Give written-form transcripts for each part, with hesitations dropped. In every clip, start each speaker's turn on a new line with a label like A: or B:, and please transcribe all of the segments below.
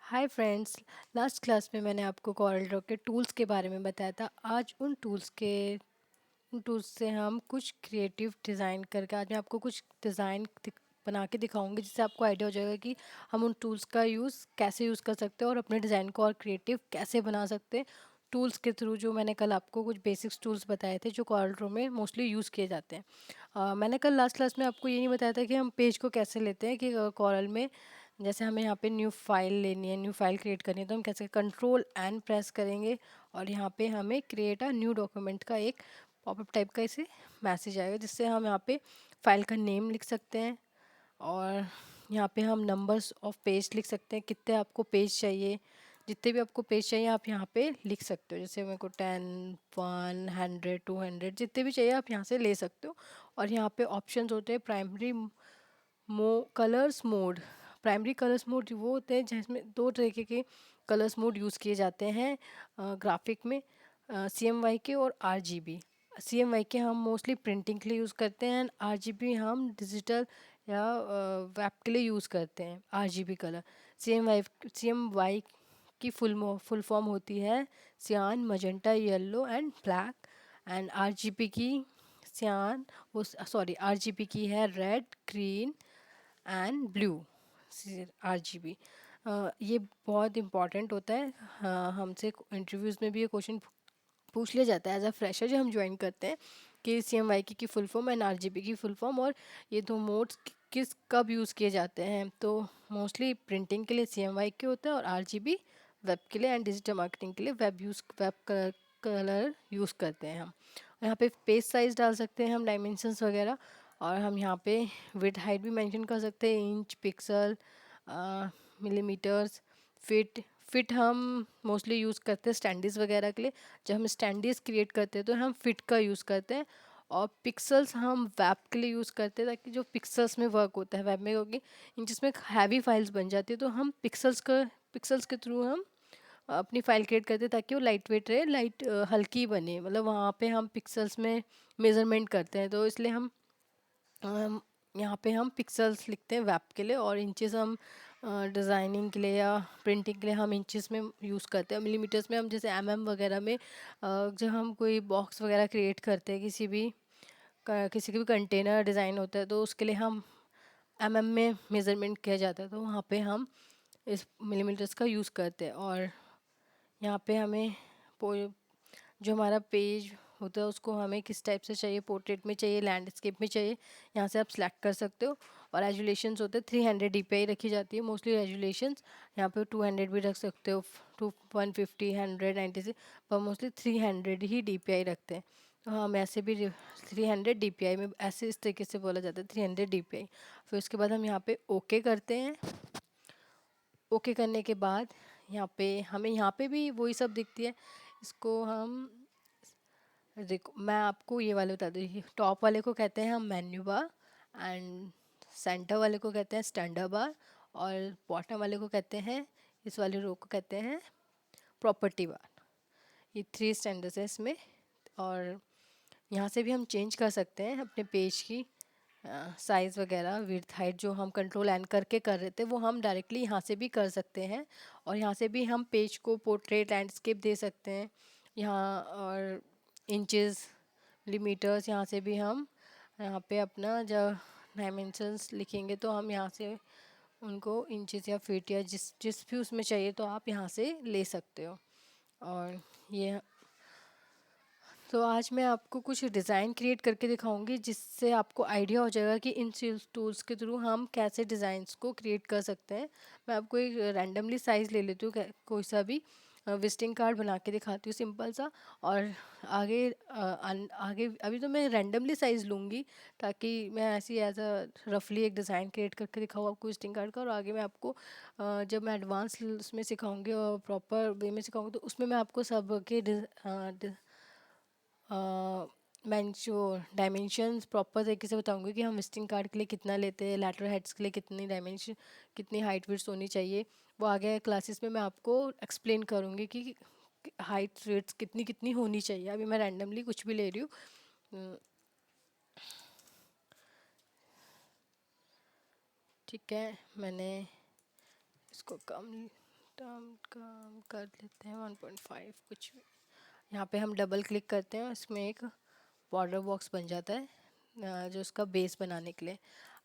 A: Hi friends. Last class में मैंने आपको कॉरल ड्रॉ के टूल्स के बारे में बताया था। आज उन टूल्स से हम कुछ क्रिएटिव डिज़ाइन करके आज मैं आपको कुछ डिज़ाइन बना के दिखाऊंगी, जिससे आपको आइडिया हो जाएगा कि हम उन टूल्स का यूज़ कैसे यूज़ कर सकते हैं और अपने डिज़ाइन को और क्रिएटिव कैसे बना सकते हैं टूल्स के थ्रू। जो मैंने कल आपको कुछ बेसिक्स टूल्स बताए थे जो कॉरल ड्रॉ में मोस्टली यूज़ किए जाते हैं। मैंने कल लास्ट क्लास में आपको ये नहीं बताया था कि हम पेज को कैसे लेते हैं, कि कॉरल में जैसे हमें यहाँ पे न्यू फाइल लेनी है, न्यू फाइल क्रिएट करनी है, तो हम कैसे कंट्रोल एन प्रेस करेंगे और यहाँ पे हमें क्रिएट अ न्यू डॉक्यूमेंट का एक पॉपअप टाइप का इसे मैसेज आएगा, जिससे हम यहाँ पे फाइल का नेम लिख सकते हैं और यहाँ पे हम नंबर्स ऑफ पेज लिख सकते हैं, कितने आपको पेज चाहिए। जितने भी आपको पेज चाहिए आप यहाँ पे लिख सकते हो। जैसे मेरे को 10, 100, 200 जितने भी चाहिए आप यहाँ से ले सकते हो। और यहाँ पे ऑप्शंस होते हैं primary colours mode. Primary colours mode वो होते हैं जिसमें दो तरीके के कलर्स मोड यूज़ किए जाते हैं ग्राफिक में, CMYK के और RGB। CMYK हम मोस्टली प्रिंटिंग के लिए यूज़ करते हैं, RGB हम डिजिटल या वेब के लिए यूज़ करते हैं। RGB कलर CMY की फुल फॉर्म होती है सियान, magenta, yellow and black. And RGB की सियान वो सॉरी RGB की है red, green and blue. RGB ये बहुत इम्पॉर्टेंट होता है। हमसे इंटरव्यूज़ में भी ये क्वेश्चन पूछ लिया जाता है एज अ फ्रेशर जो हम ज्वाइन करते हैं, कि CMYK की फुल फॉर्म एंड RGB की फुल फॉर्म और ये दो मोड्स किस कब यूज़ किए जाते हैं। तो मोस्टली प्रिंटिंग के लिए CMYK होता है और RGB वेब के लिए एंड डिजिटल मार्केटिंग के लिए वेब कलर यूज़ करते हैं हम। यहाँ पे पेज साइज डाल सकते हैं हम, डायमेंशंस वगैरह, और हम यहाँ पे विड्थ हाइट भी मेंशन कर सकते हैं, inch, pixel, millimetres, fit. Fit हम मोस्टली यूज़ करते हैं स्टैंडीज़ वगैरह के लिए। जब हम स्टैंडीज़ क्रिएट करते हैं तो हम फिट का यूज़ करते हैं। और पिक्सल्स हम वेब के लिए यूज़ करते हैं, ताकि जो पिक्सल्स में वर्क होता है वेब में, होगी इन जिसमें हैवी फाइल्स बन जाती है, तो हम पिक्सल्स के थ्रू हम अपनी फ़ाइल क्रिएट करते हैं, ताकि वो लाइट वेट रहे, हल्की बने। मतलब वहाँ पे हम पिक्सल्स में मेज़रमेंट करते हैं, तो इसलिए यहाँ पे हम पिक्सल्स लिखते हैं वेब के लिए, और इंचेस हम डिज़ाइनिंग के लिए या प्रिंटिंग के लिए हम इंचेस में यूज़ करते हैं। मिलीमीटर्स में हम जैसे वगैरह में जब हम कोई बॉक्स वगैरह क्रिएट करते हैं, किसी के भी कंटेनर डिज़ाइन होता है, तो उसके लिए हम में मेज़रमेंट किया जाता है, तो वहाँ पे हम इस मिलीमीटर्स का यूज़ करते हैं। और यहाँ पे हमें जो हमारा पेज होता है उसको हमें किस टाइप से चाहिए, पोर्ट्रेट में चाहिए, लैंडस्केप में चाहिए, यहाँ से आप सेलेक्ट कर सकते हो। और रेजुलेशंस होते हैं 300 DPI रखी जाती है मोस्टली रेजुलेशंस। यहाँ पे 200 भी रख सकते हो, 150, 196, पर मोस्टली 300 ही DPI रखते हैं। तो हम ऐसे भी 300 DPI में ऐसे इस तरीके से बोला जाता है 300 DPI। फिर उसके बाद हम यहाँ पे ओके करते हैं। ओके करने के बाद यहाँ पे भी वही सब दिखती है। इसको हम देखो, मैं आपको ये वाले बता दूँ, टॉप वाले को कहते हैं हम मेन्यू बार, एंड सेंटर वाले को कहते हैं स्टैंडर्ड बार, और बॉटम वाले को कहते हैं, इस वाले रो को कहते हैं प्रॉपर्टी बार। ये 3 स्टैंडर्ड्स है इसमें। और यहाँ से भी हम चेंज कर सकते हैं अपने पेज की साइज़ वगैरह, विड्थ हाइट। जो हम कंट्रोल एन करके कर रहे थे वो हम डायरेक्टली यहाँ से भी कर सकते हैं। और यहाँ से भी हम पेज को पोर्ट्रेट, लैंडस्केप दे सकते हैं यहाँ। और इंचेस, मिलीमीटर्स, यहाँ से भी हम यहाँ पे अपना जब डायमेंशंस लिखेंगे तो हम यहाँ से उनको इंचेस या फीट या जिस जिस भी उसमें चाहिए तो आप यहाँ से ले सकते हो। और ये तो आज मैं आपको कुछ डिज़ाइन क्रिएट करके दिखाऊंगी, जिससे आपको आइडिया हो जाएगा कि इन टूल्स के थ्रू हम कैसे डिज़ाइंस को क्रिएट कर सकते हैं। मैं आपको एक रैंडमली साइज़ ले लेती हूँ, कोई सा भी विजिटिंग कार्ड बना के दिखाती हूँ सिंपल सा। और आगे अभी तो मैं रैंडमली साइज़ लूँगी, ताकि मैं ऐसी एज अ रफली एक डिज़ाइन क्रिएट करके दिखाऊँ आपको विजिटिंग कार्ड का। और आगे मैं आपको जब मैं एडवांस उसमें सिखाऊंगी और प्रॉपर वे में सिखाऊंगी, तो उसमें मैं आपको सब के जो डायमेंशंस प्रॉपर तरीके से बताऊंगी, कि हम विजिटिंग कार्ड के लिए कितना लेते हैं, लेटर हेड्स के लिए कितनी डायमेंशन, कितनी हाइट विड्थ होनी चाहिए। वो आगे क्लासेस में मैं आपको एक्सप्लेन करूँगी कि हाइट विड्थ कितनी कितनी होनी चाहिए। अभी मैं रैंडमली कुछ भी ले रही हूँ। ठीक है, मैंने इसको कम काम कर लेते हैं 1.5 कुछ भी। यहाँ पे हम डबल क्लिक करते हैं, इसमें एक बॉर्डर बॉक्स बन जाता है जो उसका बेस बनाने के लिए।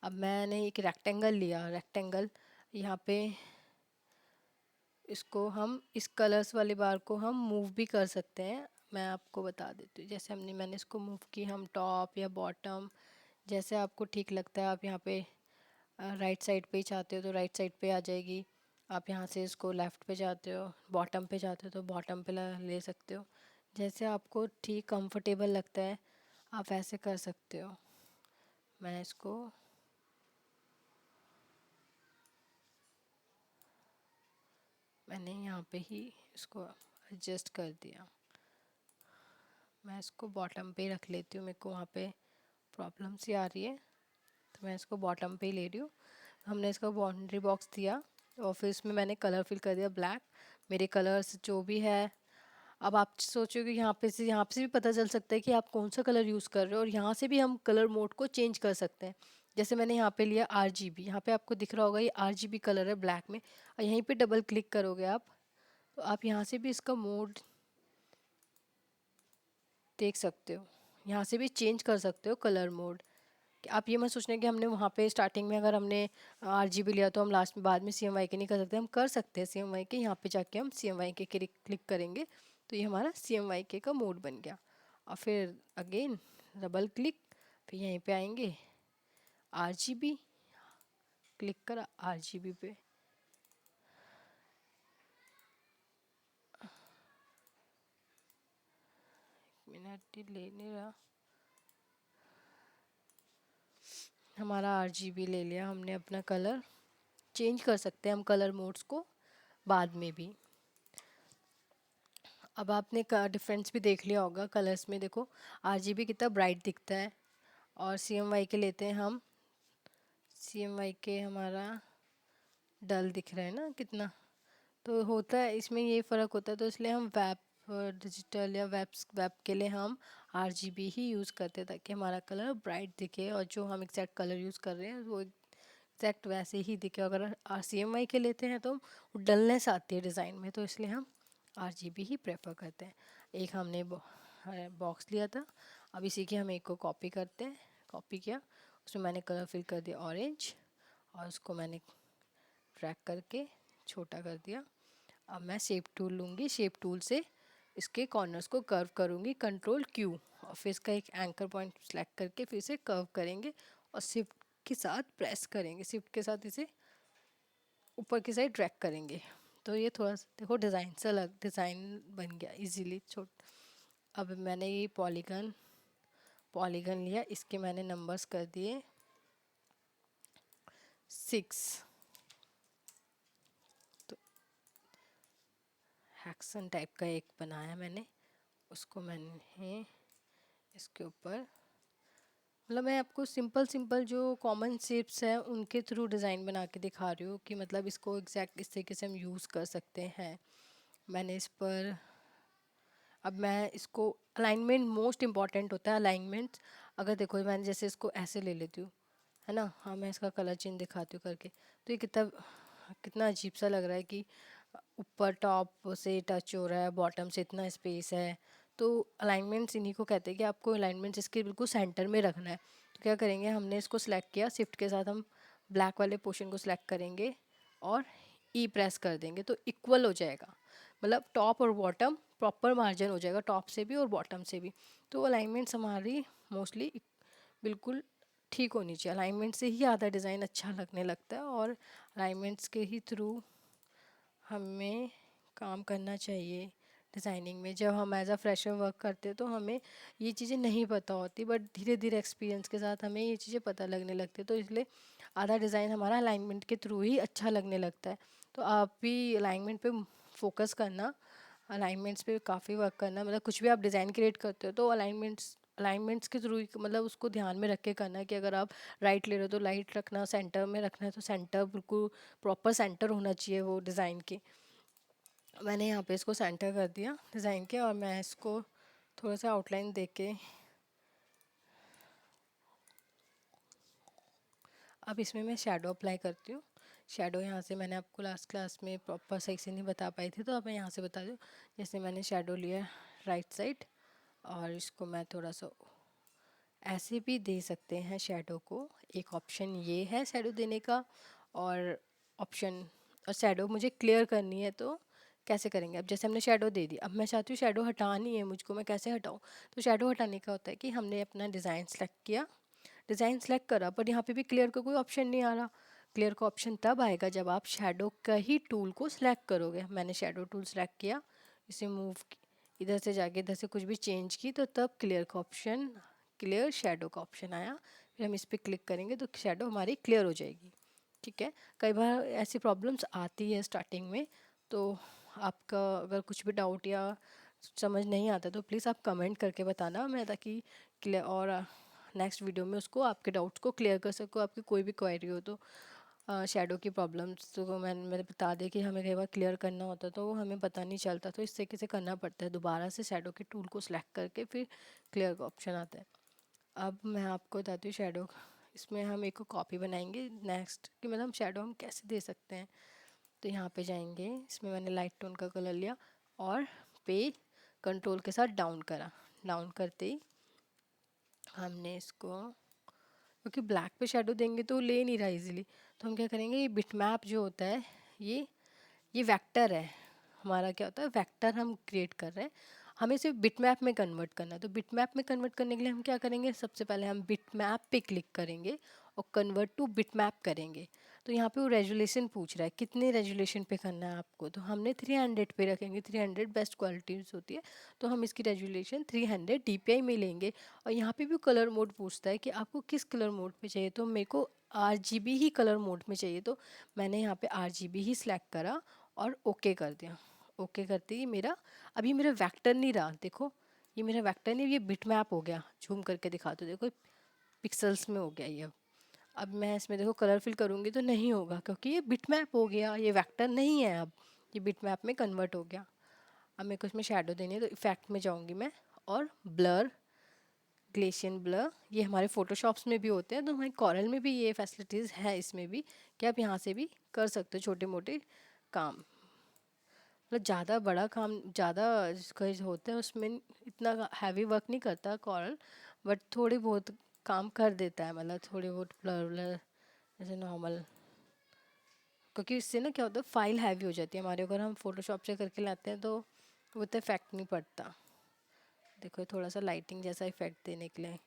A: अब मैंने एक रेक्टेंगल लिया, रेक्टेंगल यहाँ पे इसको हम इस कलर्स वाली बार को हम मूव भी कर सकते हैं। मैं आपको बता देती हूँ, जैसे मैंने इसको मूव की, हम टॉप या बॉटम जैसे आपको ठीक लगता है। आप यहाँ पे राइट साइड पे ही चाहते हो तो राइट साइड पे आ जाएगी। आप यहाँ से इसको लेफ़्ट पे चाहते हो, बॉटम पे चाहते हो तो बॉटम पे ले सकते हो। जैसे आपको ठीक कंफर्टेबल लगता है आप ऐसे कर सकते हो। मैं इसको मैंने यहाँ पे ही इसको एडजस्ट कर दिया। मैं इसको बॉटम पे ही रख लेती हूँ, मेरे को वहाँ पे प्रॉब्लम सी आ रही है तो मैं इसको बॉटम पे ही ले रही हूँ। हमने इसका बाउंड्री बॉक्स दिया और फिर इसमें मैंने कलर फिल कर दिया ब्लैक। मेरे कलर्स जो भी है, अब आप सोचोगे यहाँ से भी पता चल सकता है कि आप कौन सा कलर यूज़ कर रहे हो, और यहाँ से भी हम कलर मोड को चेंज कर सकते हैं। जैसे मैंने यहाँ पे लिया RGB, यहाँ पे आपको दिख रहा होगा ये RGB कलर है ब्लैक में, और यहीं पे डबल क्लिक करोगे आप तो आप यहाँ से भी इसका मोड देख सकते हो, यहाँ से भी चेंज कर सकते हो कलर मोड। आप ये मत सोचना कि हमने वहाँ पे स्टार्टिंग में अगर हमने RGB लिया तो हम लास्ट में बाद में CMYK नहीं कर सकते। हम कर सकते हैं CMYK, यहाँ पे जाके हम CMYK क्लिक करेंगे तो ये हमारा CMYK का मोड बन गया। और फिर अगेन डबल क्लिक, फिर यहीं पे आएंगे RGB, क्लिक करा RGB पे, मिनट ही ले नहीं रहा, हमारा RGB ले लिया हमने। अपना कलर चेंज कर सकते हैं हम कलर मोड्स को बाद में भी। अब आपने डिफरेंस भी देख लिया होगा कलर्स में, देखो RGB कितना ब्राइट दिखता है और CMYK लेते हैं हम, CMYK हमारा डल दिख रहा है ना कितना। तो होता है इसमें ये फ़र्क होता है, तो इसलिए हम वेब डिजिटल या वेब के लिए हम RGB ही यूज़ करते हैं ताकि हमारा कलर ब्राइट दिखे और जो हम एग्जैक्ट कलर यूज़ कर रहे हैं वो एग्जैक्ट वैसे ही दिखे। अगर CMYK लेते हैं तो डलनेस आती है डिज़ाइन में, तो इसलिए हम RGB ही प्रेफर करते हैं। एक हमने बॉक्स लिया था, अब इसी की हम एक को कॉपी करते हैं। कॉपी किया, उसमें मैंने कलर फिल कर दिया ऑरेंज और उसको मैंने ड्रैग करके छोटा कर दिया। अब मैं शेप टूल लूँगी, शेप टूल से इसके कॉर्नर्स को कर्व करूँगी, Ctrl+Q, और फिर इसका एक एंकर पॉइंट सेलेक्ट करके फिर से कर्व करेंगे और शिफ्ट के साथ प्रेस करेंगे, शिफ्ट के साथ इसे ऊपर की साइड ड्रैग करेंगे तो ये थोड़ा सा देखो डिज़ाइन से अलग डिज़ाइन बन गया इजीली छोट। अब मैंने ये पॉलीगन लिया, इसके मैंने नंबर्स कर दिए 6, तो हेक्सन टाइप का एक बनाया मैंने, उसको मैंने इसके ऊपर, मतलब मैं आपको सिंपल सिंपल जो कॉमन शेप्स हैं उनके थ्रू डिज़ाइन बना के दिखा रही हूँ कि मतलब इसको एग्जैक्ट इस तरीके से हम यूज़ कर सकते हैं। मैंने इस पर, अब मैं इसको अलाइनमेंट मोस्ट इम्पॉर्टेंट होता है अलाइनमेंट। अगर देखो मैंने जैसे इसको ऐसे ले लेती हूँ है ना, हाँ मैं इसका कलर चेंज दिखाती हूँ करके, तो ये कितना कितना अजीब सा लग रहा है कि ऊपर टॉप से टच हो रहा है, बॉटम से इतना स्पेस है। तो अलाइनमेंट्स इन्हीं को कहते हैं कि आपको अलाइनमेंट्स इसके बिल्कुल सेंटर में रखना है। तो क्या करेंगे, हमने इसको सिलेक्ट किया, शिफ्ट के साथ हम ब्लैक वाले पोर्शन को सिलेक्ट करेंगे और प्रेस कर देंगे तो इक्वल हो जाएगा, मतलब टॉप और बॉटम प्रॉपर मार्जिन हो जाएगा, टॉप से भी और बॉटम से भी। तो अलाइनमेंट्स हमारी मोस्टली बिल्कुल ठीक होनी चाहिए, अलाइनमेंट से ही आधा डिज़ाइन अच्छा लगने लगता है और अलाइनमेंट्स के ही थ्रू हमें काम करना चाहिए डिज़ाइनिंग में। जब हम एज अ फ्रेशर वर्क करते हैं तो हमें ये चीज़ें नहीं पता होती, बट धीरे धीरे एक्सपीरियंस के साथ हमें ये चीज़ें पता लगने लगती है, तो इसलिए आधा डिज़ाइन हमारा अलाइनमेंट के थ्रू ही अच्छा लगने लगता है। तो आप भी अलाइनमेंट पे फोकस करना, अलाइनमेंट्स पे काफ़ी वर्क करना, मतलब कुछ भी आप डिज़ाइन क्रिएट करते हो तो अलाइनमेंट्स के थ्रू ही, मतलब उसको ध्यान में रख के करना है कि अगर आप राइट ले रहे हो तो राइट रखना, सेंटर में रखना है तो सेंटर बिल्कुल प्रॉपर सेंटर होना चाहिए वो डिज़ाइन के। मैंने यहाँ पे इसको सेंटर कर दिया डिज़ाइन के, और मैं इसको थोड़ा सा आउटलाइन दे के अब इसमें मैं शेडो अप्लाई करती हूँ। शेडो यहाँ से मैंने आपको लास्ट क्लास में प्रॉपर सही से नहीं बता पाई थी, तो अब मैं यहाँ से बता दूँ। जैसे मैंने शेडो लिया राइट साइड, और इसको मैं थोड़ा सा ऐसे भी दे सकते हैं शेडो को। एक ऑप्शन ये है शेडो देने का, और ऑप्शन, और शेडो मुझे क्लियर करनी है तो कैसे करेंगे। अब जैसे हमने शेडो दे दी, अब मैं चाहती हूँ शेडो हटानी है मुझको, मैं कैसे हटाऊँ। तो शेडो हटाने का होता है कि हमने अपना डिज़ाइन सेलेक्ट किया, डिज़ाइन सेलेक्ट करा, पर यहाँ पे भी क्लियर का कोई ऑप्शन नहीं आ रहा। क्लियर का ऑप्शन तब आएगा जब आप शेडो का ही टूल को सिलेक्ट करोगे। मैंने शेडो टूल सेलेक्ट किया, इसे मूव, इधर से जाके इधर से कुछ भी चेंज की, तो तब क्लियर का ऑप्शन, क्लियर शेडो का ऑप्शन आया। फिर हम इस पर क्लिक करेंगे तो शेडो हमारी क्लियर हो जाएगी। ठीक है, कई बार ऐसी प्रॉब्लम्स आती है स्टार्टिंग में, तो आपका अगर कुछ भी डाउट या समझ नहीं आता तो प्लीज़ आप कमेंट करके बताना, मैं ताकि क्लियर और नेक्स्ट वीडियो में उसको आपके डाउट्स को क्लियर कर सकूँ। आपकी कोई भी क्वेरी हो तो शेडो की प्रॉब्लम्स तो मैंने बता दिया कि हमें कई बार क्लियर करना होता है तो वो हमें पता नहीं चलता, तो इस तरीके से करना पड़ता है। दोबारा से शेडो के टूल को सिलेक्ट करके फिर क्लियर का ऑप्शन आता है। अब मैं आपको बताती हूँ शेडो, इसमें हम एक कॉपी बनाएंगे नेक्स्ट कि मतलब शेडो हम कैसे दे सकते हैं। तो यहाँ पे जाएंगे, इसमें मैंने लाइट टोन का कलर लिया और पे कंट्रोल के साथ डाउन करा। डाउन करते ही हमने इसको, क्योंकि ब्लैक पे शेडो देंगे तो ले नहीं रहा इजीली, तो हम क्या करेंगे, ये बिटमैप जो होता है, ये वेक्टर है हमारा। क्या होता है, वेक्टर हम क्रिएट कर रहे हैं, हमें सिर्फ बिटमैप में कन्वर्ट करना है। तो बिटमैप में कन्वर्ट करने के लिए हम क्या करेंगे, सबसे पहले हम बिटमैप पे क्लिक करेंगे और कन्वर्ट टू बिटमैप करेंगे। तो यहाँ पे वो रेजुलेशन पूछ रहा है कितने रेजुलेशन पे करना है आपको, तो हमने 300 पे रखेंगे। 300 बेस्ट क्वालिटीज होती है, तो हम इसकी रेजुलेशन 300 DPI में लेंगे। और यहाँ पे भी कलर मोड पूछता है कि आपको किस कलर मोड पे चाहिए, तो मेरे को RGB ही कलर मोड में चाहिए, तो मैंने यहाँ पे RGB ही सिलेक्ट करा और ओके कर दिया। ओके करते ही मेरा, अभी मेरा वेक्टर नहीं रहा, देखो ये मेरा वेक्टर नहीं, ये बिटमैप हो गया। झूम करके दिखा दो, देखो पिक्सल्स में हो गया ये। अब मैं इसमें देखो कलर फिल करूँगी तो नहीं होगा, क्योंकि ये बिटमैप हो गया, ये वेक्टर नहीं है, अब ये बिटमैप में कन्वर्ट हो गया। अब मेरे को इसमें शेडो देनी है, तो इफेक्ट में जाऊँगी मैं, और ब्लर, ग्लेशियन ब्लर, ये हमारे फोटोशॉप्स में भी होते हैं, तो हमारे कॉरल में भी ये फैसिलिटीज़ है इसमें भी, कि आप यहाँ से भी कर सकते हो छोटे मोटे काम। मतलब ज़्यादा बड़ा काम, ज़्यादा जिसका होता है उसमें इतना हैवी वर्क नहीं करता कॉरल, बट थोड़ी बहुत काम कर देता है, मतलब थोड़ी बहुत ब्लर ब्लर जैसे नॉर्मल। क्योंकि इससे ना क्या होता है, फाइल हैवी हो जाती है हमारी, अगर हम फोटोशॉप से करके लाते हैं तो वो इतना इफेक्ट नहीं पड़ता। देखो थोड़ा सा लाइटिंग जैसा इफेक्ट देने के लिए,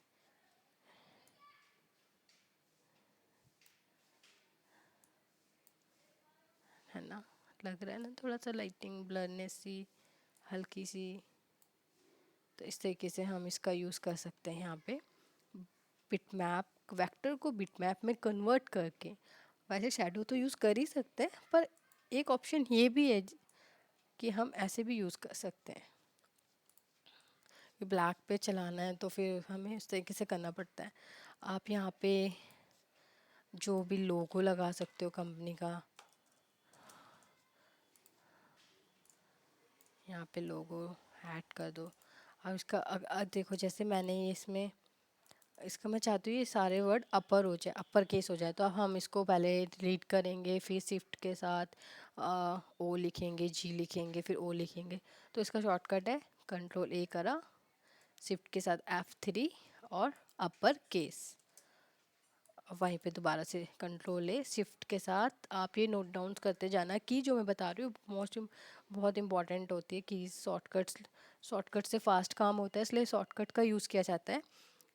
A: है ना, लग रहा है ना थोड़ा सा लाइटिंग ब्लरनेस सी, हल्की सी। तो इस तरीके से हम इसका यूज़ कर सकते हैं यहाँ पे, बिटमैप वेक्टर को बिटमैप में कन्वर्ट करके। वैसे शैडो तो यूज़ कर ही सकते हैं, पर एक ऑप्शन ये भी है कि हम ऐसे भी यूज़ कर सकते हैं। ब्लैक पे चलाना है तो फिर हमें इस तरीके से करना पड़ता है। आप यहाँ पे जो भी लोगो लगा सकते हो कंपनी का, यहाँ पे लोगो ऐड कर दो। अब इसका देखो जैसे मैंने ये इसमें, इसका मैं चाहती हूँ ये सारे वर्ड अपर हो जाए, अपर केस हो जाए, तो अब हम इसको पहले डिलीट करेंगे, फिर शिफ्ट के साथ ओ लिखेंगे, जी लिखेंगे, फिर ओ लिखेंगे। तो इसका शॉर्टकट है Ctrl+A करा, शिफ्ट के साथ F3 और अपर केस। वहीं पे दोबारा से Ctrl+A, शिफ्ट के साथ आप ये नोट डाउन करते जाना। की जो मैं बता रही हूँ बहुत इंपॉर्टेंट होती है की, शॉर्टकट से फास्ट काम होता है, इसलिए शॉर्टकट का यूज़ किया जाता है।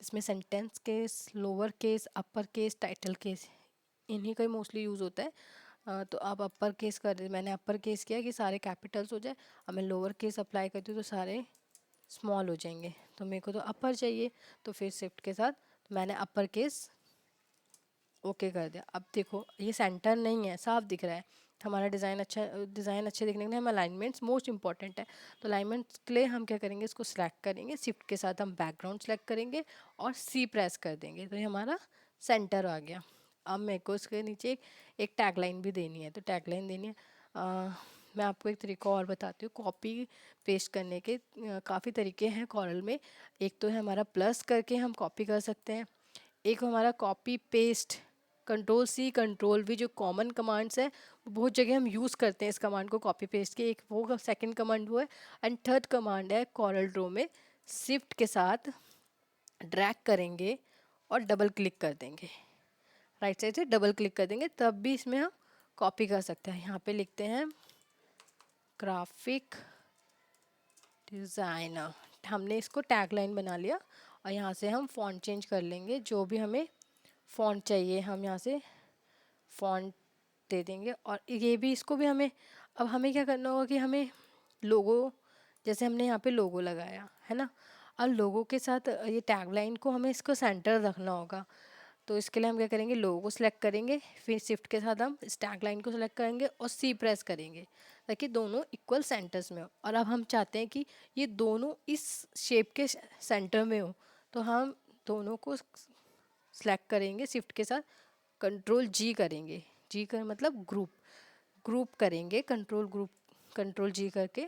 A: इसमें sentence case, lower case, upper case, title case, इन्हीं का ही मोस्टली यूज़ होता है। तो आप अपर केस कर, मैंने अपर केस किया कि सारे कैपिटल्स हो जाए। अब मैं लोअर केस अप्लाई करती हूँ तो सारे स्मॉल हो जाएंगे, तो मेरे को तो अपर चाहिए, तो फिर शिफ्ट के साथ मैंने अपर केस ओके कर दिया। अब देखो ये सेंटर नहीं है, साफ दिख रहा है हमारा डिज़ाइन अच्छा। डिज़ाइन अच्छे दिखने के लिए हमें अलाइनमेंट्स मोस्ट इंपॉर्टेंट है। तो अलाइनमेंट्स के लिए हम क्या करेंगे, इसको सिलेक्ट करेंगे, शिफ्ट के साथ हम बैकग्राउंड सेलेक्ट करेंगे और सी प्रेस कर देंगे, तो ये हमारा सेंटर आ गया। अब मेरे को इसके नीचे एक टैगलाइन भी देनी है, तो टैगलाइन देनी है। मैं आपको एक तरीका और बताती हूँ कॉपी पेस्ट करने के। काफ़ी तरीके हैं कॉरल में। एक तो है हमारा प्लस करके हम कॉपी कर सकते हैं, एक हमारा copy paste control C control V जो कॉमन कमांड्स है, वो बहुत जगह हम यूज़ करते हैं इस कमांड को कॉपी पेस्ट के। एक वो सेकंड कमांड वो है। एंड थर्ड कमांड है कॉरल ड्रॉ में शिफ्ट के साथ ड्रैग करेंगे और डबल क्लिक कर देंगे, राइट साइड से डबल क्लिक कर देंगे, तब भी इसमें हम कॉपी कर सकते हैं। यहाँ पे लिखते हैं ग्राफिक डिज़ाइनर, हमने इसको टैगलाइन बना लिया। और यहाँ से हम फ़ॉन्ट चेंज कर लेंगे, जो भी हमें फ़ॉन्ट चाहिए हम यहाँ से फ़ॉन्ट दे देंगे। और ये भी इसको भी हमें, अब हमें क्या करना होगा कि हमें लोगो, जैसे हमने यहाँ पे लोगो लगाया है ना, और लोगो के साथ ये टैगलाइन को हमें इसको सेंटर रखना होगा। तो इसके लिए हम क्या करेंगे, लोगो को सिलेक्ट करेंगे, फिर शिफ्ट के साथ हम इस टैगलाइन को सिलेक्ट करेंगे और सी प्रेस करेंगे ताकि दोनों इक्वल सेंटर्स में हो। और अब हम चाहते हैं कि ये दोनों इस शेप के सेंटर में हो, तो हम दोनों को सिलेक्ट करेंगे शिफ्ट के साथ, कंट्रोल जी करेंगे, जी कर मतलब ग्रुप, ग्रुप करेंगे, कंट्रोल जी करके,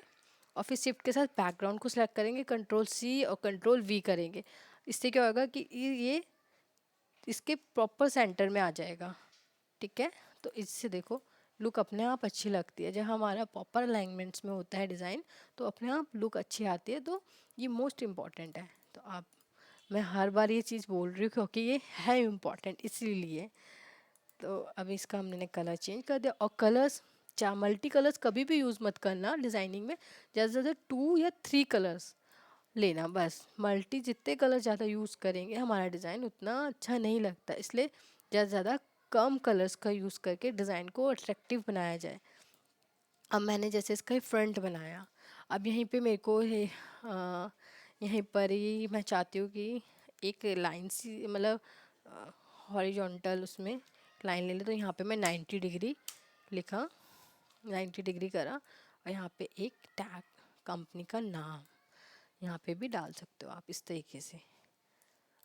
A: और फिर शिफ्ट के साथ बैकग्राउंड को सिलेक्ट करेंगे, कंट्रोल सी और कंट्रोल वी करेंगे। इससे क्या होगा कि ये इसके प्रॉपर सेंटर में आ जाएगा, ठीक है। तो इससे देखो लुक अपने आप अच्छी लगती है, जब हमारा प्रॉपर अलाइनमेंट्स में होता है डिज़ाइन तो अपने आप लुक अच्छी आती है। तो ये मोस्ट इम्पॉर्टेंट है। तो आप, मैं हर बार ये चीज़ बोल रही हूँ क्योंकि ये है इम्पॉर्टेंट इसीलिए। तो अभी इसका हमने कलर चेंज कर दिया। और कलर्स, चाहे मल्टी कलर्स कभी भी यूज़ मत करना डिज़ाइनिंग में, ज़्यादा से ज़्यादा 2 या 3 कलर्स लेना बस। मल्टी जितने कलर ज़्यादा यूज़ करेंगे हमारा डिज़ाइन उतना अच्छा नहीं लगता, इसलिए ज़्यादा से ज़्यादा कम कलर्स का यूज़ करके डिज़ाइन को अट्रैक्टिव बनाया जाए। अब मैंने जैसे इसका फ्रंट बनाया, अब यहीं पे मेरे को यहीं पर ही मैं चाहती हूँ कि एक लाइन सी, मतलब हॉरिजॉन्टल उसमें लाइन ले ले। तो यहाँ पे मैं 90 डिग्री लिखा, 90 डिग्री करा, और यहाँ पे एक टैग, कंपनी का नाम यहाँ पे भी डाल सकते हो आप इस तरीके से।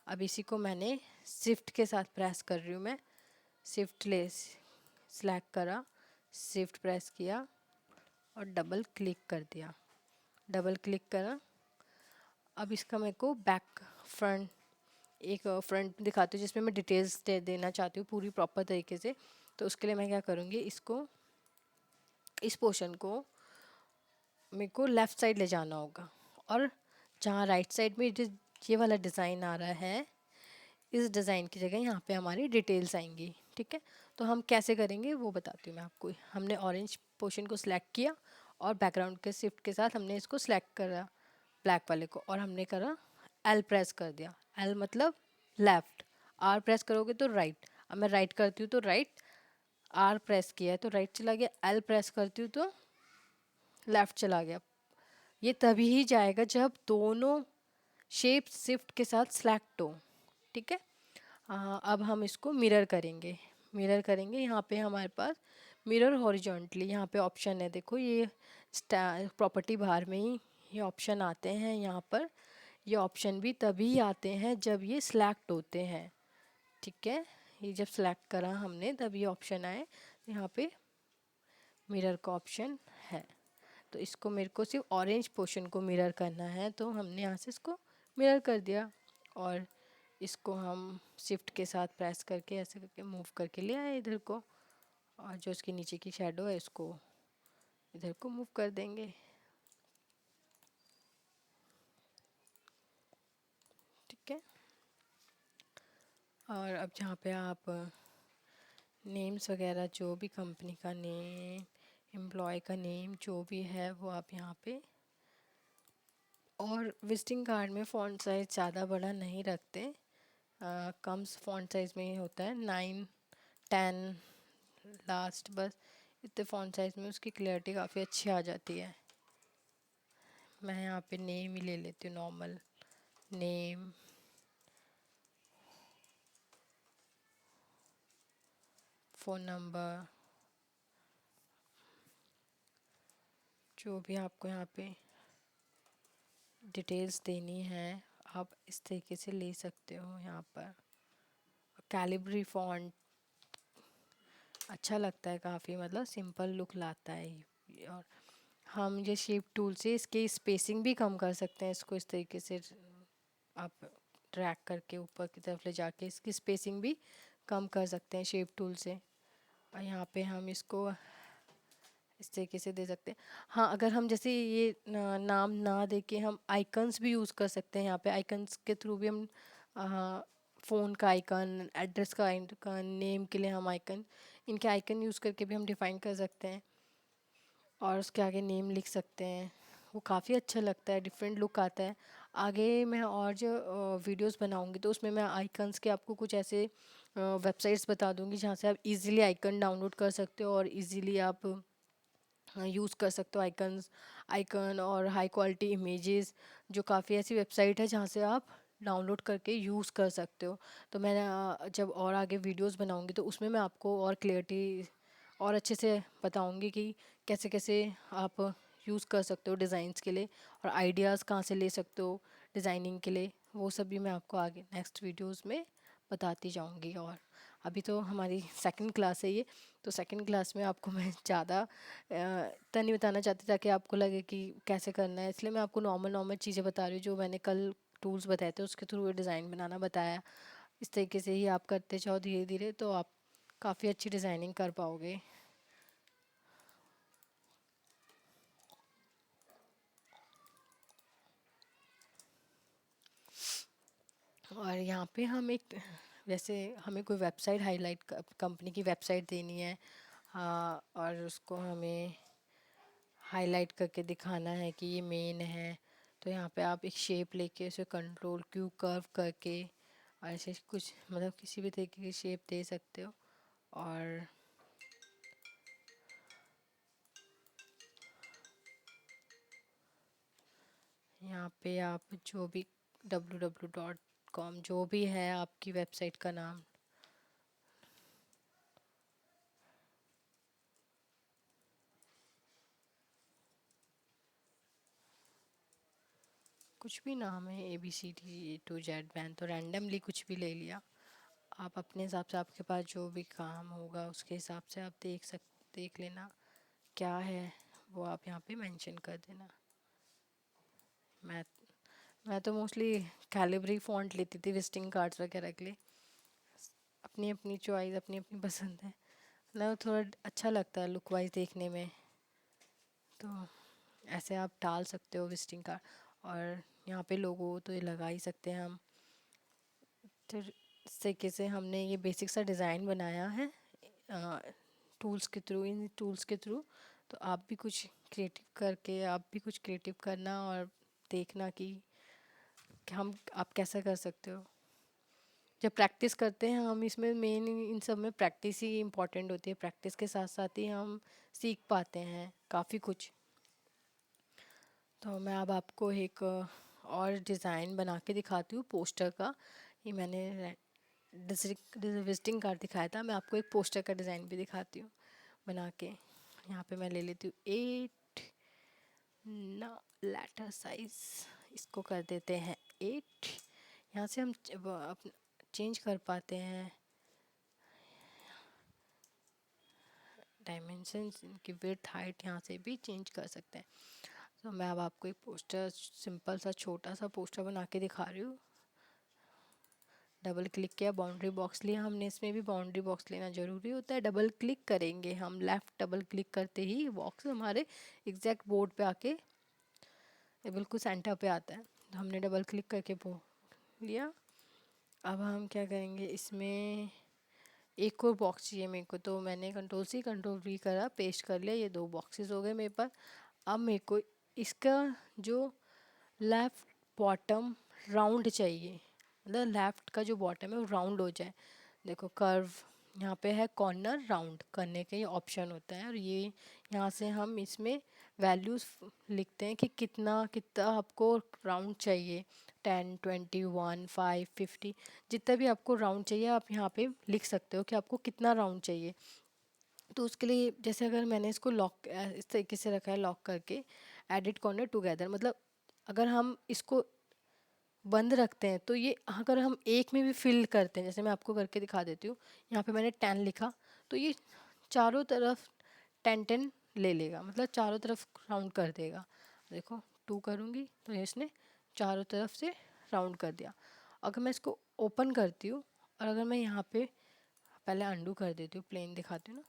A: अब इसी को मैंने शिफ्ट के साथ प्रेस कर रही हूँ मैं, शिफ्ट ले सिलेक्ट करा, शिफ्ट प्रेस किया और डबल क्लिक कर दिया, डबल क्लिक करा। अब इसका मेरे को बैक फ्रंट, एक फ्रंट दिखाती हूँ जिसमें मैं डिटेल्स देना चाहती हूँ पूरी प्रॉपर तरीके से। तो उसके लिए मैं क्या करूँगी, इसको, इस पोर्शन को मेरे को लेफ़्ट साइड ले जाना होगा, और जहाँ राइट साइड में ये वाला डिज़ाइन आ रहा है, इस डिज़ाइन की जगह यहाँ पे हमारी डिटेल्स आएंगी, ठीक है। तो हम कैसे करेंगे वो बताती हूँ मैं आपको। हमने ऑरेंज पोर्शन को सिलेक्ट किया और बैकग्राउंड के शिफ्ट के साथ हमने इसको सिलेक्ट करा ब्लैक वाले को, और हमने करा एल प्रेस कर दिया, एल मतलब लेफ़्ट, आर प्रेस करोगे तो राइट। अब मैं राइट करती हूँ तो राइट, आर प्रेस किया है तो राइट चला गया, एल प्रेस करती हूँ तो लेफ़्ट चला गया। ये तभी ही जाएगा जब दोनों शेप शिफ्ट के साथ सिलेक्ट हो, ठीक है। अब हम इसको मिरर करेंगे, मिरर करेंगे। यहाँ पे हमारे पास मिरर हॉरिजॉन्टली यहाँ पे ऑप्शन है, देखो ये प्रॉपर्टी बार में ही ये ऑप्शन आते हैं। यहाँ पर ये ऑप्शन भी तभी आते हैं जब ये सिलेक्ट होते हैं, ठीक है। ये जब सिलेक्ट करा हमने तब ये ऑप्शन आए, यहाँ पे मिरर का ऑप्शन है। तो इसको मेरे को सिर्फ ऑरेंज पोर्शन को मिरर करना है, तो हमने यहाँ से इसको मिरर कर दिया। और इसको हम शिफ्ट के साथ प्रेस करके ऐसे करके मूव करके ले आए इधर को, और जो इसके नीचे की शेडो है इसको इधर को मूव कर देंगे, ठीक है। और अब जहाँ पे आप नेम्स वगैरह, जो भी कंपनी का नेम, एम्प्लॉय का नेम जो भी है वो आप यहाँ पे, और विजिटिंग कार्ड में फ़ॉन्ट साइज़ ज़्यादा बड़ा नहीं रखते, कम फ़ॉन्ट साइज़ में ही होता है, 9 10 लास्ट, बस इतने फ़ॉन्ट साइज़ में उसकी क्लैरिटी काफ़ी अच्छी आ जाती है। मैं यहाँ पे नेम ही ले लेती हूँ, नॉर्मल नेम, फ़ोन नंबर, जो भी आपको यहाँ पे डिटेल्स देनी है आप इस तरीके से ले सकते हो। यहाँ पर कैलिब्री फ़ॉन्ट अच्छा लगता है काफ़ी, मतलब सिंपल लुक लाता है ये। और हम ये शेप टूल से इसकी स्पेसिंग भी कम कर सकते हैं, इसको इस तरीके से आप ड्रैग करके ऊपर की तरफ ले जाके इसकी स्पेसिंग भी कम कर सकते हैं शेप टूल से। और यहाँ पे हम इसको इस तरीके से दे सकते हैं। हाँ, अगर हम जैसे ये नाम ना दे के हम आइकन्स भी यूज़ कर सकते हैं। यहाँ पे आइकन्स के थ्रू भी हम फ़ोन का आइकन, एड्रेस का आइकन, नेम के लिए हम आइकन, इनके आइकन यूज़ करके भी हम डिफ़ाइन कर सकते हैं और उसके आगे नेम लिख सकते हैं। वो काफ़ी अच्छा लगता है, डिफरेंट लुक आता है। आगे मैं और जो वीडियोस बनाऊंगी तो उसमें मैं आइकन्स के आपको कुछ ऐसे वेबसाइट्स बता दूंगी जहाँ से आप इजीली आइकन डाउनलोड कर सकते हो और इजीली आप यूज़ कर सकते हो आइकन्स, आइकन और हाई क्वालिटी इमेजेस। जो काफ़ी ऐसी वेबसाइट है जहाँ से आप डाउनलोड करके यूज़ कर सकते हो। तो मैं जब और आगे वीडियोस बनाऊंगी तो उसमें मैं आपको और क्लियरिटी और अच्छे से बताऊंगी कि कैसे कैसे आप यूज़ कर सकते हो डिज़ाइंस के लिए और आइडियाज़ कहाँ से ले सकते हो डिज़ाइनिंग के लिए। वो सब भी मैं आपको आगे नेक्स्ट वीडियोस में बताती जाऊंगी। और अभी तो हमारी सेकंड क्लास है ये, तो सेकंड क्लास में आपको मैं ज़्यादा इतना नहीं बताना चाहती ताकि आपको लगे कि कैसे करना है, इसलिए मैं आपको नॉर्मल नॉर्मल चीज़ें बता रही हूँ जो मैंने कल टूल्स बताए थे उसके थ्रू डिज़ाइन बनाना बताया। इस तरीके से ही आप करते जाओ धीरे धीरे तो आप काफ़ी अच्छी डिज़ाइनिंग कर पाओगे। और यहाँ पे हम एक, वैसे हमें कोई वेबसाइट हाईलाइट, कंपनी की वेबसाइट देनी है, हाँ, और उसको हमें हाईलाइट करके दिखाना है कि ये मेन है। तो यहाँ पे आप एक शेप लेके उसे कंट्रोल क्यू कर्व करके और ऐसे कुछ मतलब किसी भी तरीके की शेप दे सकते हो। और यहाँ पे आप जो भी www.com जो भी है आपकी वेबसाइट का नाम, कुछ भी नाम है ABCD A to Z, मैंने तो रैंडमली कुछ भी ले लिया। आप अपने हिसाब से आपके पास जो भी काम होगा उसके हिसाब से आप देख लेना क्या है, वो आप यहाँ पे मेंशन कर देना। मैं मैं तो मोस्टली कैलिब्री फॉन्ट लेती थी विजिटिंग कार्ड्स वगैरह के लिए। अपनी अपनी चॉइस, अपनी अपनी पसंद है ना, थोड़ा अच्छा लगता है लुक वाइज देखने में। तो ऐसे आप डाल सकते हो विजिटिंग कार्ड। और यहाँ पे लोगो तो ये लगा ही सकते हैं हम। तो इस तरीके से हमने ये बेसिक सा डिज़ाइन बनाया है टूल्स के थ्रू, इन टूल्स के थ्रू। तो आप भी कुछ क्रिएटिव करके आप भी कुछ क्रिएटिव करना और देखना कि हम आप कैसा कर सकते हो। जब प्रैक्टिस करते हैं हम, इसमें मेन इन सब में प्रैक्टिस ही इम्पोर्टेंट होती है। प्रैक्टिस के साथ साथ ही हम सीख पाते हैं काफ़ी कुछ। तो मैं अब आपको एक और डिज़ाइन बना के दिखाती हूँ पोस्टर का। ये मैंने डिस्ट्रिक्ट विजिटिंग कार्ड दिखाया था, मैं आपको एक पोस्टर का डिज़ाइन भी दिखाती हूँ बना के। यहाँ पे मैं ले लेती हूँ 8 ना लेटर साइज, इसको कर देते हैं 8। यहाँ से हम चेंज कर पाते हैं डायमेंशंस, इनकी विड्थ हाइट यहाँ से भी चेंज कर सकते हैं। तो मैं अब आपको एक पोस्टर, सिंपल सा छोटा सा पोस्टर बना के दिखा रही हूँ। डबल क्लिक किया, बाउंड्री बॉक्स लिया हमने, इसमें भी बाउंड्री बॉक्स लेना ज़रूरी होता है। डबल क्लिक करेंगे हम, लेफ़्ट डबल क्लिक करते ही बॉक्स हमारे एग्जैक्ट बोर्ड पे आके ये बिल्कुल सेंटर पे आता है। तो हमने डबल क्लिक करके वो लिया। अब हम क्या करेंगे, इसमें एक और बॉक्स चाहिए मेरे को, तो मैंने कंट्रोल V करा, पेस्ट कर लिया। ये 2 बॉक्सेस हो गए मेरे पास। अब मेरे को इसका जो लेफ़्ट बॉटम राउंड चाहिए, मतलब लेफ़्ट का जो बॉटम है वो राउंड हो जाए। देखो कर्व यहाँ पे है, कॉर्नर राउंड करने का ये ऑप्शन होता है। और ये यहाँ से हम इसमें वैल्यूज़ लिखते हैं कि कितना कितना आपको राउंड चाहिए। 10 20 1 5 50, जितना भी आपको राउंड चाहिए आप यहाँ पे लिख सकते हो कि आपको कितना राउंड चाहिए। तो उसके लिए जैसे अगर मैंने इसको लॉक इस तरीके से रखा है, लॉक करके एडिट कॉर्नर टुगेदर, मतलब अगर हम इसको बंद रखते हैं तो ये अगर हम एक में भी फिल करते हैं, जैसे मैं आपको करके दिखा देती हूँ। यहाँ पे मैंने 10 लिखा तो ये चारों तरफ 10 ले लेगा, मतलब चारों तरफ राउंड कर देगा। देखो 2 करूँगी तो ये इसने चारों तरफ से राउंड कर दिया। अगर मैं इसको ओपन करती हूँ और अगर मैं यहाँ पे पहले अंडू कर देती हूँ, प्लेन दिखाती हूँ ना।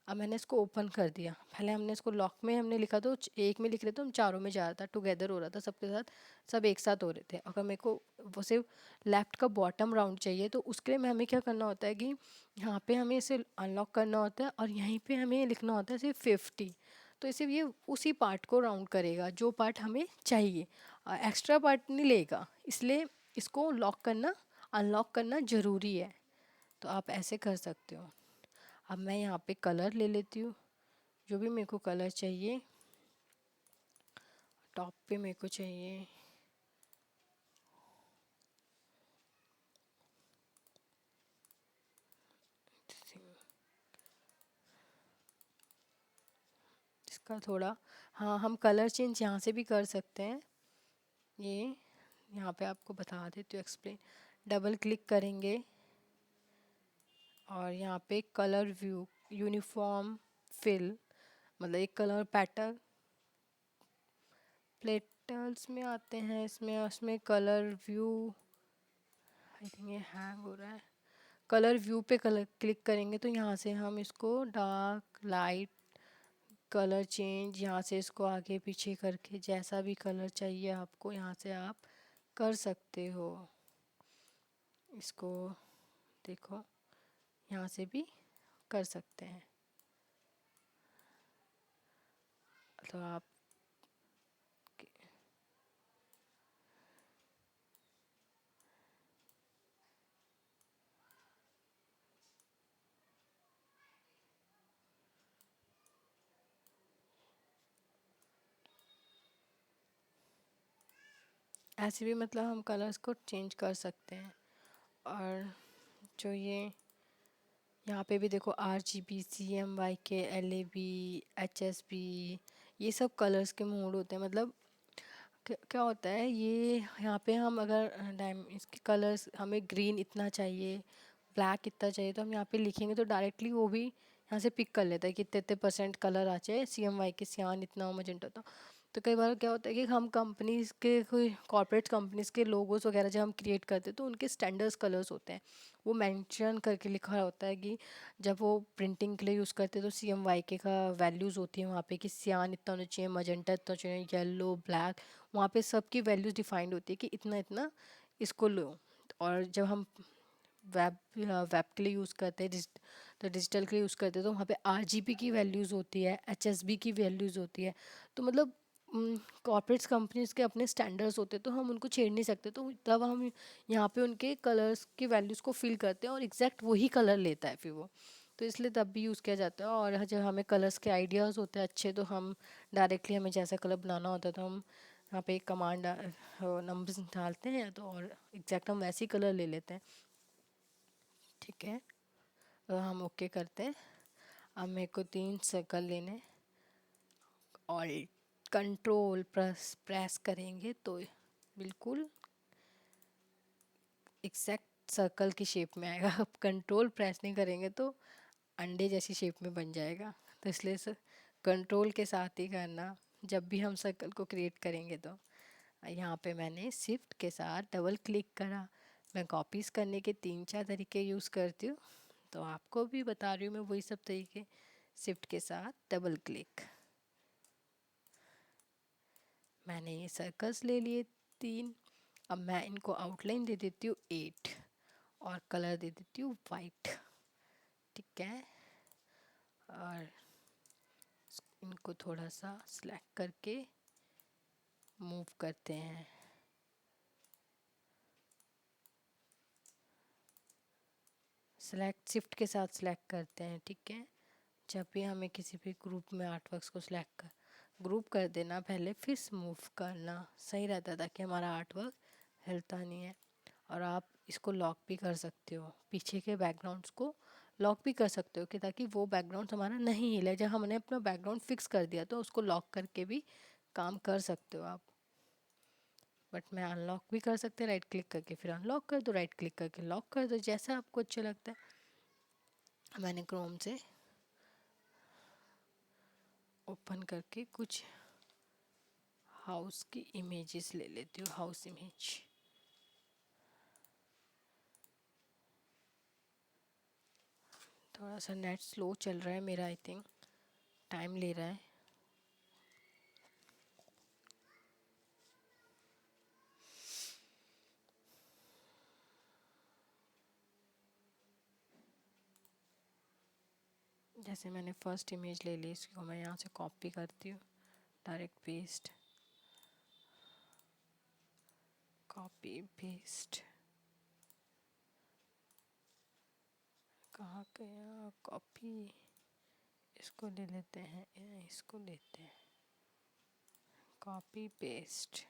A: अब मैंने इसको ओपन कर दिया। पहले हमने इसको लॉक में हमने लिखा तो एक में लिख रहे थे हम, चारों में जा रहा था, टुगेदर हो रहा था सबके साथ, सब एक साथ हो रहे थे। अगर मेरे को वो सिर्फ लेफ्ट का बॉटम राउंड चाहिए तो उसके लिए हमें क्या करना होता है कि यहाँ पे हमें इसे अनलॉक करना होता है और यहीं पे हमें लिखना होता है सिर्फ 50। तो इसे ये उसी पार्ट को राउंड करेगा जो पार्ट हमें चाहिए, एक्स्ट्रा पार्ट नहीं लेगा। इसलिए इसको लॉक करना, अनलॉक करना ज़रूरी है। तो आप ऐसे कर सकते हो। अब मैं यहाँ पे कलर ले लेती हूँ, जो भी मेरे को कलर चाहिए। टॉप पे मेरे को चाहिए इसका थोड़ा, हाँ हम कलर चेंज यहाँ से भी कर सकते हैं। ये यहाँ पे आपको बता देती हूँ, एक्सप्लेन। डबल क्लिक करेंगे और यहाँ पे कलर व्यू, यूनिफॉर्म फिल, मतलब एक कलर पैटर्न प्लेटल्स में आते हैं। इसमें उसमें कलर व्यू, आई थिंक ये हैंग हो रहा है। कलर व्यू पे कलर क्लिक करेंगे तो यहाँ से हम इसको डार्क लाइट कलर चेंज, यहाँ से इसको आगे पीछे करके जैसा भी कलर चाहिए आपको यहाँ से आप कर सकते हो। इसको देखो, यहाँ से भी कर सकते हैं। तो आप ऐसे भी मतलब हम कलर्स को चेंज कर सकते हैं। और जो ये यहाँ पे भी देखो, RGB, CMYK, LAB, HSB, ये सब कलर्स के मोड होते हैं। मतलब क्या होता है ये, यहाँ पे हम अगर डायम इसके कलर्स हमें ग्रीन इतना चाहिए, ब्लैक इतना चाहिए, तो हम यहाँ पे लिखेंगे तो डायरेक्टली वो भी यहाँ से पिक कर लेता है कि इतने इतने % कलर आ जाए, CMYK सियान इतना हो, मजेंटा तो। तो कई बार क्या होता है कि हम कंपनीज के, कोई कॉर्पोरेट कंपनीज के लोगोस वगैरह जब हम क्रिएट करते हैं तो उनके स्टैंडर्ड्स कलर्स होते हैं, वो मेंशन करके लिखा होता है कि जब वो प्रिंटिंग के लिए यूज़ करते हैं तो CMYK का वैल्यूज़ होती है वहाँ पे कि सियान इतना होना चाहिए, मजेंटा इतना चाहिए, येलो ब्लैक, वहाँ पे सबकी वैल्यूज़ डिफाइंड होती है कि इतना इतना इसको लो। और जब हम वेब वेब के लिए यूज़ करते हैं, तो डिजिटल के लिए यूज़ करते हैं तो वहाँ पे RGB की वैल्यूज़ होती है, HSB की वैल्यूज़ होती है। तो मतलब कॉर्पोरेट्स कंपनीज के अपने स्टैंडर्ड्स होते हैं तो हम उनको छेड़ नहीं सकते। तो तब हम यहाँ पे उनके कलर्स की वैल्यूज़ को फिल करते हैं और एग्जैक्ट वही कलर लेता है फिर वो। तो इसलिए तब भी यूज़ किया जाता है। और जब हमें कलर्स के आइडियाज़ होते हैं अच्छे, तो हम डायरेक्टली हमें जैसा कलर बनाना होता है तो हम यहाँ पे एक कमांड नंबर्स डालते हैं तो और एग्जैक्ट हम वैसे ही कलर ले लेते हैं। ठीक है, तो हम ओके करते हैं। अब मेरे को 3 सर्कल लेने, और कंट्रोल प्रेस करेंगे तो बिल्कुल एग्जैक्ट सर्कल की शेप में आएगा। अब कंट्रोल प्रेस नहीं करेंगे तो अंडे जैसी शेप में बन जाएगा। तो इसलिए सर कंट्रोल के साथ ही करना जब भी हम सर्कल को क्रिएट करेंगे। तो यहाँ पे मैंने शिफ्ट के साथ डबल क्लिक करा। मैं कॉपीज़ करने के 3-4 तरीके यूज़ करती हूँ, तो आपको भी बता रही हूँ मैं वही सब तरीके। शिफ्ट के साथ डबल क्लिक, मैंने ये सर्कल्स ले लिए 3। अब मैं इनको आउटलाइन दे देती हूँ 8 और कलर दे देती हूँ वाइट। ठीक है, और इनको थोड़ा सा सिलेक्ट करके मूव करते हैं। सेलेक्ट, शिफ्ट के साथ सिलेक्ट करते हैं। ठीक है, जब भी हमें किसी भी ग्रुप में आर्टवर्क्स को सिलेक्ट कर ग्रुप कर देना पहले, फिर मूव करना सही रहता है ताकि हमारा आर्टवर्क हिलता नहीं है। और आप इसको लॉक भी कर सकते हो, पीछे के बैकग्राउंड्स को लॉक भी कर सकते हो कि ताकि वो बैकग्राउंड हमारा नहीं हिले। जब हमने अपना बैकग्राउंड फिक्स कर दिया तो उसको लॉक करके भी काम कर सकते हो आप। बट मैं अनलॉक भी कर सकते हैं, राइट क्लिक करके फिर अनलॉक कर दो, राइट क्लिक करके लॉक कर दो, जैसा आपको अच्छा लगता है। मैंने क्रोम से ओपन करके कुछ हाउस की इमेजेस ले लेती हूँ, हाउस इमेज। थोड़ा सा नेट स्लो चल रहा है मेरा, आई थिंक टाइम ले रहा है। जैसे मैंने फर्स्ट इमेज ले ली, इसको मैं यहाँ से कॉपी करती हूँ, डायरेक्ट पेस्ट, कॉपी पेस्ट, कहाँ गया कॉपी, इसको ले लेते हैं, इसको लेते हैं, कॉपी पेस्ट,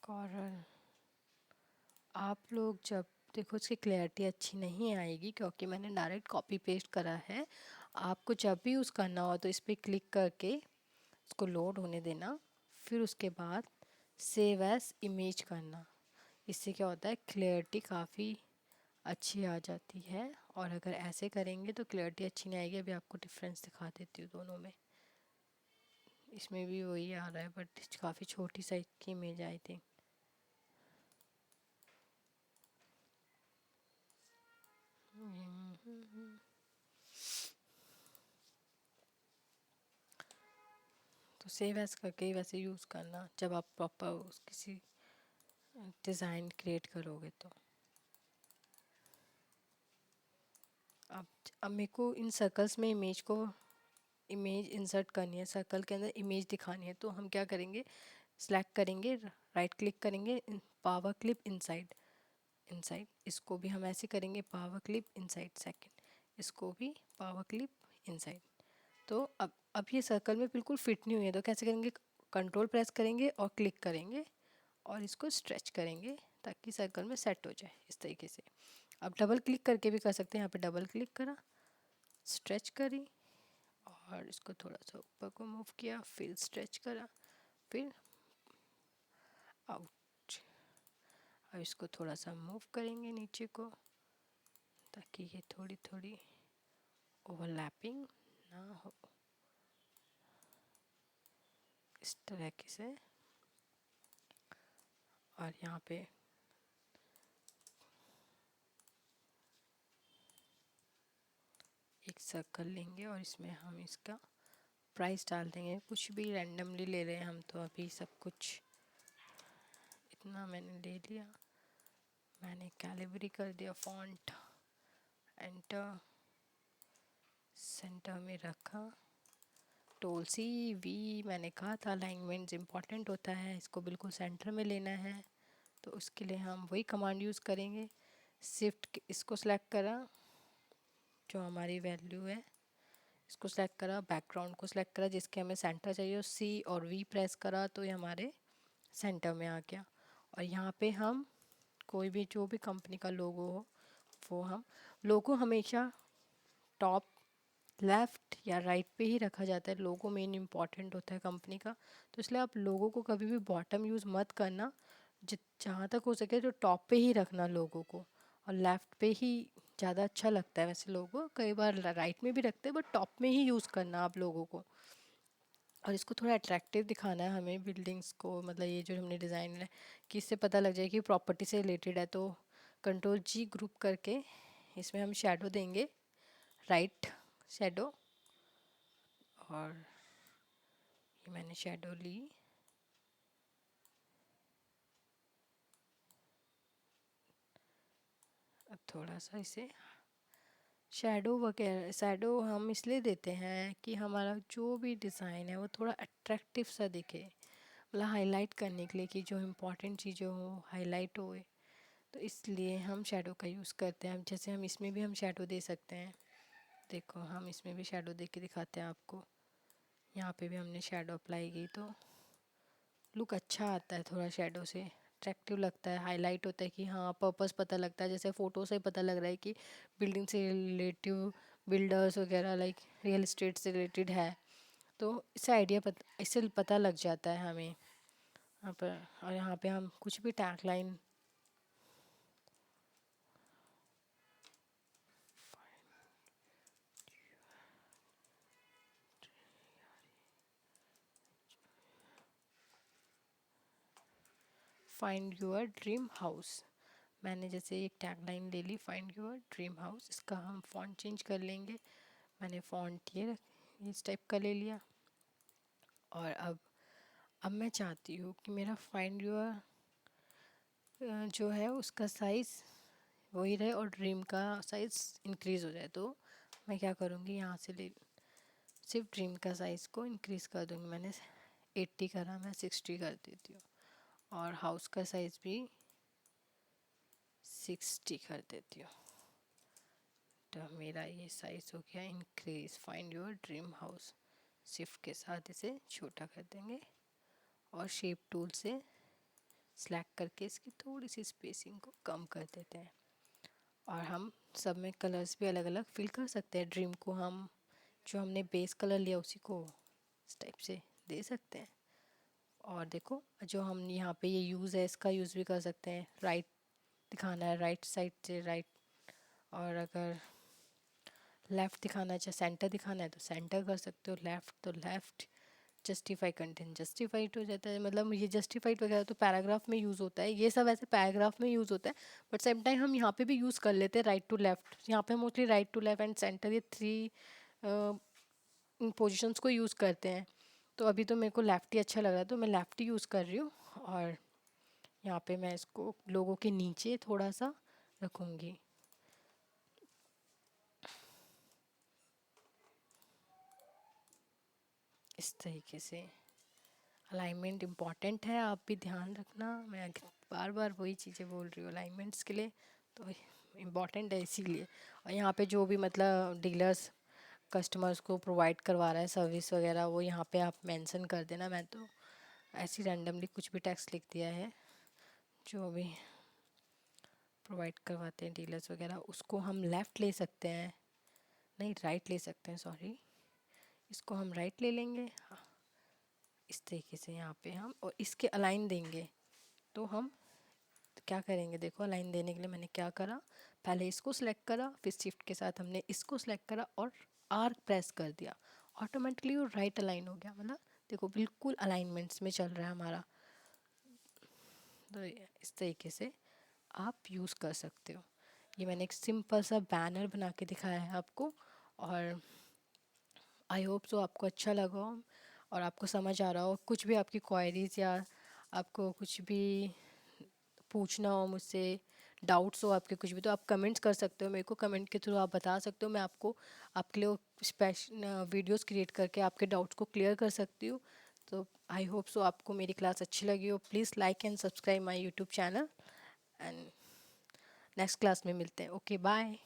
A: कॉरल। आप लोग जब देखो इसकी क्लैरिटी अच्छी नहीं आएगी क्योंकि मैंने डायरेक्ट कॉपी पेस्ट करा है। आपको जब भी यूज़ करना हो तो इस पर क्लिक करके इसको लोड होने देना, फिर उसके बाद सेव एज इमेज करना। इससे क्या होता है, क्लैरिटी काफ़ी अच्छी आ जाती है। और अगर ऐसे करेंगे तो क्लैरिटी अच्छी नहीं आएगी। अभी आपको डिफरेंस दिखा देती हूँ दोनों में। इसमें भी वही आ रहा है बट काफ़ी छोटी साइज की इमेज आई थिंक। तो सेव एज करके ही वैसे यूज़ करना जब आप प्रॉपर किसी डिज़ाइन क्रिएट करोगे तो। अब मेरे को इन सर्कल्स में इमेज इंसर्ट करनी है, सर्कल के अंदर इमेज दिखानी है। तो हम क्या करेंगे, सेलेक्ट करेंगे, राइट क्लिक करेंगे, पावर क्लिप इनसाइड, इनसाइड इसको भी हम ऐसे करेंगे, पावर क्लिप इनसाइड सेकंड, इसको भी पावर क्लिप इनसाइड। तो अब ये सर्कल में बिल्कुल फिट नहीं हुई है, तो कैसे करेंगे, कंट्रोल प्रेस करेंगे और क्लिक करेंगे और इसको स्ट्रेच करेंगे ताकि सर्कल में सेट हो जाए इस तरीके से। अब डबल क्लिक करके भी कर सकते हैं, यहाँ पे डबल क्लिक करा, स्ट्रेच करी और इसको थोड़ा सा ऊपर को मूव किया, फिर स्ट्रेच करा, फिर आउट। अब इसको थोड़ा सा मूव करेंगे नीचे को ताकि ये थोड़ी थोड़ी ओवरलैपिंग ना हो, इस तरह से। और यहाँ पे एक सर्कल लेंगे और इसमें हम इसका प्राइस डाल देंगे, कुछ भी रैंडमली ले रहे हैं हम तो अभी सब कुछ। इतना मैंने ले लिया, मैंने कैलिब्री कर दिया, फॉन्ट एंटर, सेंटर में रखा, टोल सी वी, मैंने कहा था अलाइनमेंट इम्पॉर्टेंट होता है, इसको बिल्कुल सेंटर में लेना है। तो उसके लिए हम वही कमांड यूज़ करेंगे, शिफ्ट इसको सेलेक्ट करा जो हमारी वैल्यू है, इसको सेलेक्ट करा, बैकग्राउंड को सेलेक्ट करा जिसके हमें सेंटर चाहिए, सी और वी प्रेस करा तो ये हमारे सेंटर में आ गया। और यहाँ पे हम कोई भी जो भी कंपनी का लोगो हो वो हम, लोगो हमेशा टॉप लेफ़्ट या राइट पे ही रखा जाता है, लोगो मेन इम्पॉर्टेंट होता है कंपनी का। तो इसलिए आप लोगों को कभी भी बॉटम यूज़ मत करना, जहाँ तक हो सके तो टॉप पे ही रखना लोगों को, और लेफ़्ट पे ही ज़्यादा अच्छा लगता है। वैसे लोगो कई बार राइट में भी रखते हैं बट टॉप में ही यूज़ करना आप लोगों को। और इसको थोड़ा अट्रैक्टिव दिखाना है हमें बिल्डिंग्स को, मतलब ये जो हमने डिज़ाइन है कि इससे पता लग जाए कि प्रॉपर्टी से रिलेटेड है। तो कंट्रोल जी ग्रुप करके इसमें हम शेडो देंगे, राइट शेडो, और ये मैंने शेडो ली। अब थोड़ा सा इसे शेडो वगैरह, शेडो हम इसलिए देते हैं कि हमारा जो भी डिज़ाइन है वो थोड़ा अट्रैक्टिव सा दिखे, मतलब हाईलाइट करने के लिए कि जो इम्पोर्टेंट चीज़ें हो हाईलाइट होए। तो इसलिए हम शेडो का यूज़ करते हैं। जैसे हम इसमें भी हम शेडो दे सकते हैं, देखो हम इसमें भी शेडो दे के दिखाते हैं आपको। यहाँ पे भी हमने शेडो अप्लाई की तो लुक अच्छा आता है, थोड़ा शेडो से अट्रैक्टिव लगता है, हाईलाइट होता है कि हाँ पर्पस पता लगता है। जैसे फ़ोटो से पता लग रहा है कि बिल्डिंग से रिलेटिव, बिल्डर्स वगैरह लाइक रियल इस्टेट से रिलेटेड है, तो इससे इससे पता लग जाता है हमें यहाँ पर। और यहाँ पे हम कुछ भी tag line, find your dream house, मैंने जैसे एक टैगलाइन ले ली, फाइंड योर ड्रीम हाउस, इसका हम फ़ॉन्ट चेंज कर लेंगे। मैंने फ़ॉन्ट ये इस टाइप का ले लिया। और अब मैं चाहती हूँ कि मेरा फाइंड योर जो है उसका साइज़ वही रहे और ड्रीम का साइज़ इंक्रीज़ हो जाए। तो मैं क्या करूँगी, यहाँ से ले सिर्फ ड्रीम का साइज़ को इंक्रीज़ कर दूँगी। मैंने 80 करा, मैं 60 कर देती हूँ। और हाउस का साइज़ भी 60 कर देती हूँ। तो मेरा ये साइज़ हो गया increase. Find your dream house, shift के साथ इसे छोटा कर देंगे और शेप टूल से सेलेक्ट करके इसकी थोड़ी सी स्पेसिंग को कम कर देते हैं। और हम सब में कलर्स भी अलग अलग फिल कर सकते हैं। ड्रीम को हम जो हमने बेस कलर लिया उसी को इस टाइप से दे सकते हैं। और देखो जो हम यहाँ पे ये यूज़ है, इसका यूज़ भी कर सकते हैं। राइट दिखाना है राइट साइड से राइट, और अगर लेफ़्ट दिखाना है, चाहे सेंटर दिखाना है तो सेंटर कर सकते हो, लेफ़्ट तो लेफ़्ट। जस्टिफाई कंटेंट जस्टिफाइड हो जाता है। मतलब ये जस्टिफाइड वगैरह तो पैराग्राफ में यूज़ होता है, ये सब ऐसे पैराग्राफ में यूज़ होता है। बट सेम टाइम हम यहाँ पे भी यूज़ कर लेते हैं राइट टू लेफ़्ट। यहाँ पे mostly right to left and centre, ये थ्री पोजिशंस को यूज़ करते हैं। तो अभी तो मेरे को लेफ़्ट ही अच्छा लग रहा है तो मैं लेफ़्ट ही यूज़ कर रही हूँ। और यहाँ पे मैं इसको लोगों के नीचे थोड़ा सा रखूँगी। इस तरीके से अलाइनमेंट इम्पॉर्टेंट है, आप भी ध्यान रखना। मैं बार बार वही चीज़ें बोल रही हूँ अलाइनमेंट्स के लिए, तो इम्पॉर्टेंट है इसीलिए। और यहाँ पे जो भी मतलब डीलर्स कस्टमर्स को प्रोवाइड करवा रहा है सर्विस वगैरह, वो यहाँ पे आप मेंशन कर देना। मैं तो ऐसे रैंडमली कुछ भी टेक्स्ट लिख दिया है। जो भी प्रोवाइड करवाते हैं डीलर्स वगैरह, उसको हम लेफ़्ट ले सकते हैं, नहीं राइट ले सकते हैं, सॉरी। इसको हम राइट ले लेंगे। हाँ, इस तरीके से यहाँ पे हम और इसके अलाइन देंगे। तो हम क्या करेंगे, देखो अलाइन देने के लिए मैंने क्या करा, पहले इसको सिलेक्ट करा, फिर शिफ्ट के साथ हमने इसको सिलेक्ट करा और आर प्रेस कर दिया। ऑटोमेटिकली वो राइट अलाइन हो गया। मतलब देखो बिल्कुल अलाइनमेंट्स में चल रहा है हमारा। तो इस तरीके से आप यूज़ कर सकते हो। ये मैंने एक सिंपल सा बैनर बना के दिखाया है आपको। और आई होप सो आपको अच्छा लगा हो और आपको समझ आ रहा हो। कुछ भी आपकी क्वायरीज या आपको कुछ भी पूछना हो मुझसे, डाउट्स हो आपके कुछ भी, तो आप कमेंट्स कर सकते हो मेरे को। कमेंट के थ्रू आप बता सकते हो, मैं आपको आपके लिए स्पेशल वीडियोस क्रिएट करके आपके डाउट्स को क्लियर कर सकती हूँ। तो आई होप सो आपको मेरी क्लास अच्छी लगी हो। Please like and subscribe my YouTube channel and next class में मिलते हैं। Okay bye.